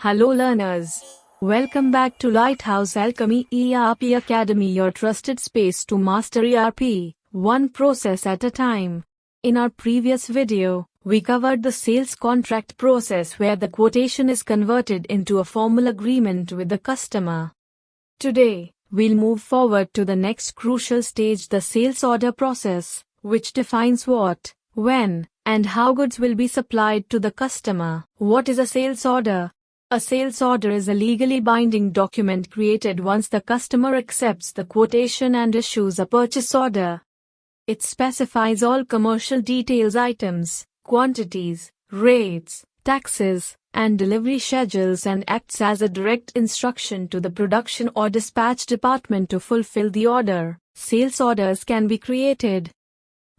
Hello learners. Welcome back to Lighthouse Alchemy ERP Academy, your trusted space to master ERP, one process at a time. In our previous video, we covered the sales contract process where the quotation is converted into a formal agreement with the customer. Today, we'll move forward to the next crucial stage, the sales order process, which defines what, when, and how goods will be supplied to the customer. What is a sales order? A sales order is a legally binding document created once the customer accepts the quotation and issues a purchase order. It specifies all commercial details, items, quantities, rates, taxes, and delivery schedules, and acts as a direct instruction to the production or dispatch department to fulfill the order. Sales orders can be created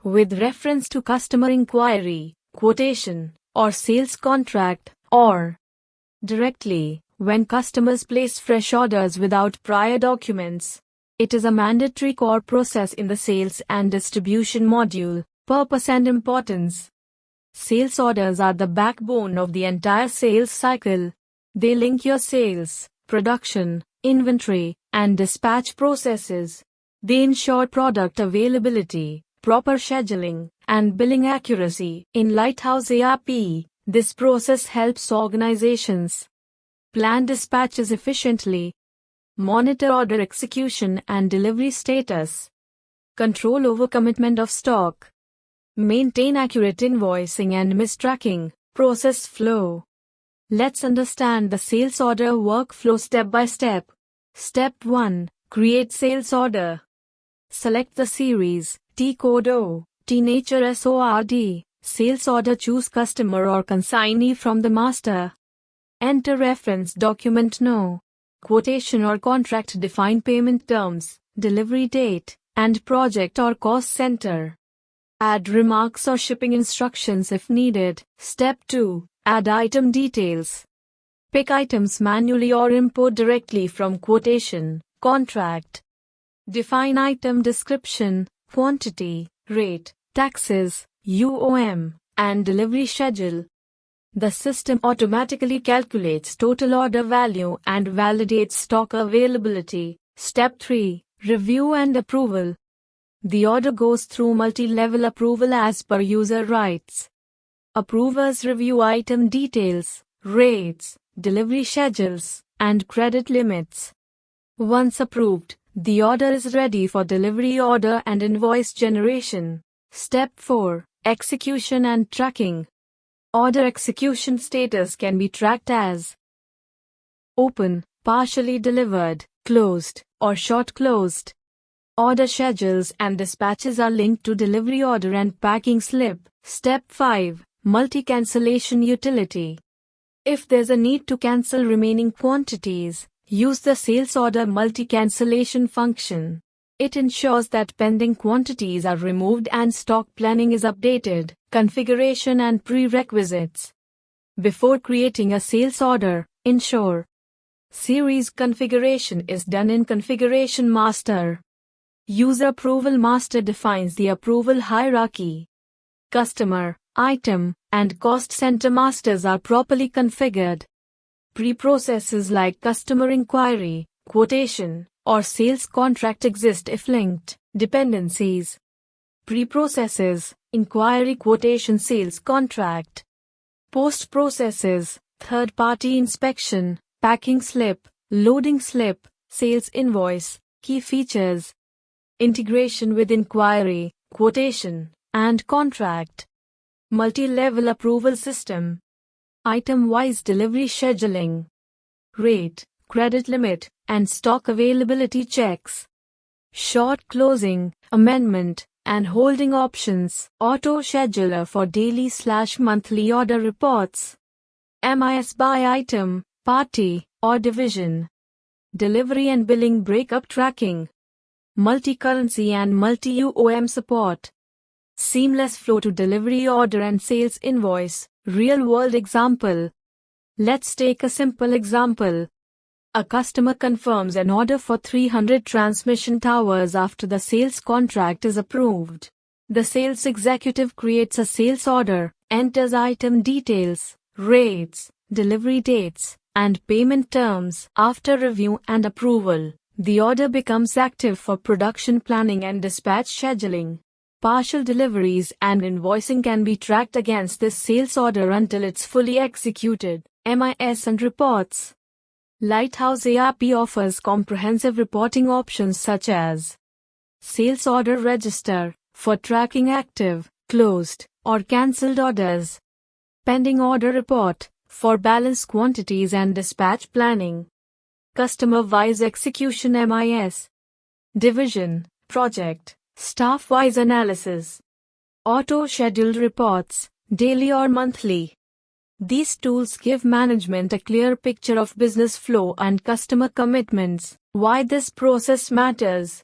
with reference to customer inquiry, quotation, or sales contract, or directly, when customers place fresh orders without prior documents. It is a mandatory core process in the sales and distribution module. Purpose and importance. Sales orders are the backbone of the entire sales cycle. They link your sales, production, inventory, and dispatch processes. They ensure product availability, proper scheduling, and billing accuracy. In Lighthouse ERP, this process helps organizations plan dispatches efficiently, monitor order execution and delivery status, control overcommitment of stock, maintain accurate invoicing and mistracking, process flow. Let's understand the sales order workflow step by step. Step 1. Create sales order. Select the series, T code O, T nature SORD. Sales order, choose customer or consignee from the master. Enter reference document No. Quotation or contract, define payment terms, delivery date, and project or cost center. Add remarks or shipping instructions if needed. Step 2. Add item details. Pick items manually or import directly from quotation, contract. Define item description, quantity, rate, taxes, UOM, and delivery schedule. The system automatically calculates total order value and validates stock availability. Step 3. Review and approval. The order goes through multi-level approval as per user rights. Approvers review item details, rates, delivery schedules, and credit limits. Once approved, the order is ready for delivery, order and invoice generation. Step 4. Execution and tracking. Order execution status can be tracked as open, partially delivered, closed, or short closed. Order schedules and dispatches are linked to delivery order and packing slip. Step 5. Multi-cancellation utility. If there's a need to cancel remaining quantities, use the sales order multi-cancellation function. It ensures that pending quantities are removed and stock planning is updated. Configuration and prerequisites. Before creating a sales order, ensure series configuration is done in Configuration Master. User Approval Master defines the approval hierarchy. Customer, item, and cost center masters are properly configured. Pre-processes like customer inquiry, quotation, or sales contract exist if linked. Dependencies. Pre-processes, inquiry, quotation, sales contract. Post-processes, third-party inspection, packing slip, loading slip, sales invoice. Key features. Integration with inquiry, quotation, and contract. Multi-level approval system. Item-wise delivery scheduling. Rate, credit limit, and stock availability checks. Short closing, amendment, and holding options. Auto scheduler for daily/monthly order reports. MIS by item, party, or division. Delivery and billing breakup tracking. Multi-currency and multi-UOM support. Seamless flow to delivery order and sales invoice. Real-world example. Let's take a simple example. A customer confirms an order for 300 transmission towers after the sales contract is approved. The sales executive creates a sales order, enters item details, rates, delivery dates, and payment terms. After review and approval, the order becomes active for production planning and dispatch scheduling. Partial deliveries and invoicing can be tracked against this sales order until it's fully executed. MIS and reports. Lighthouse ERP offers comprehensive reporting options such as Sales Order Register for tracking active, closed, or cancelled orders. Pending Order Report for balance quantities and dispatch planning. Customer-wise execution MIS. Division, project, staff-wise analysis. Auto-scheduled reports, daily or monthly. These tools give management a clear picture of business flow and customer commitments. Why this process matters?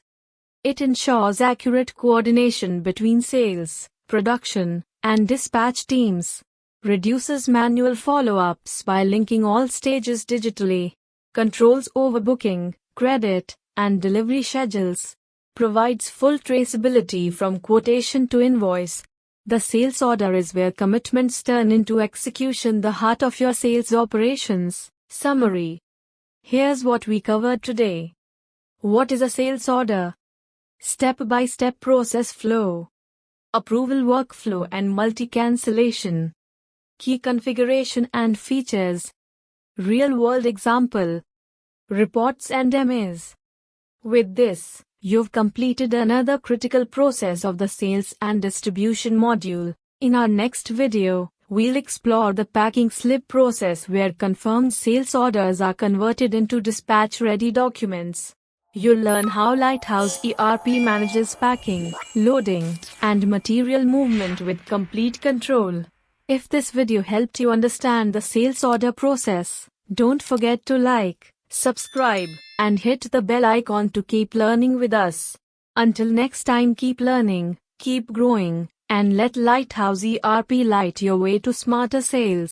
It ensures accurate coordination between sales, production, and dispatch teams. Reduces manual follow-ups by linking all stages digitally. Controls overbooking, credit, and delivery schedules. Provides full traceability from quotation to invoice. The sales order is where commitments turn into execution, the heart of your sales operations. Summary. Here's what we covered today. What is a sales order? Step-by-step process flow. Approval workflow and multi-cancellation. Key configuration and features. Real-world example. Reports and MEs. With this, you've completed another critical process of the sales and distribution module. In our next video, we'll explore the packing slip process where confirmed sales orders are converted into dispatch-ready documents. You'll learn how Lighthouse ERP manages packing, loading, and material movement with complete control. If this video helped you understand the sales order process, don't forget to like, subscribe, and hit the bell icon to keep learning with us. Until next time, keep learning, keep growing, and let Lighthouse ERP light your way to smarter sales.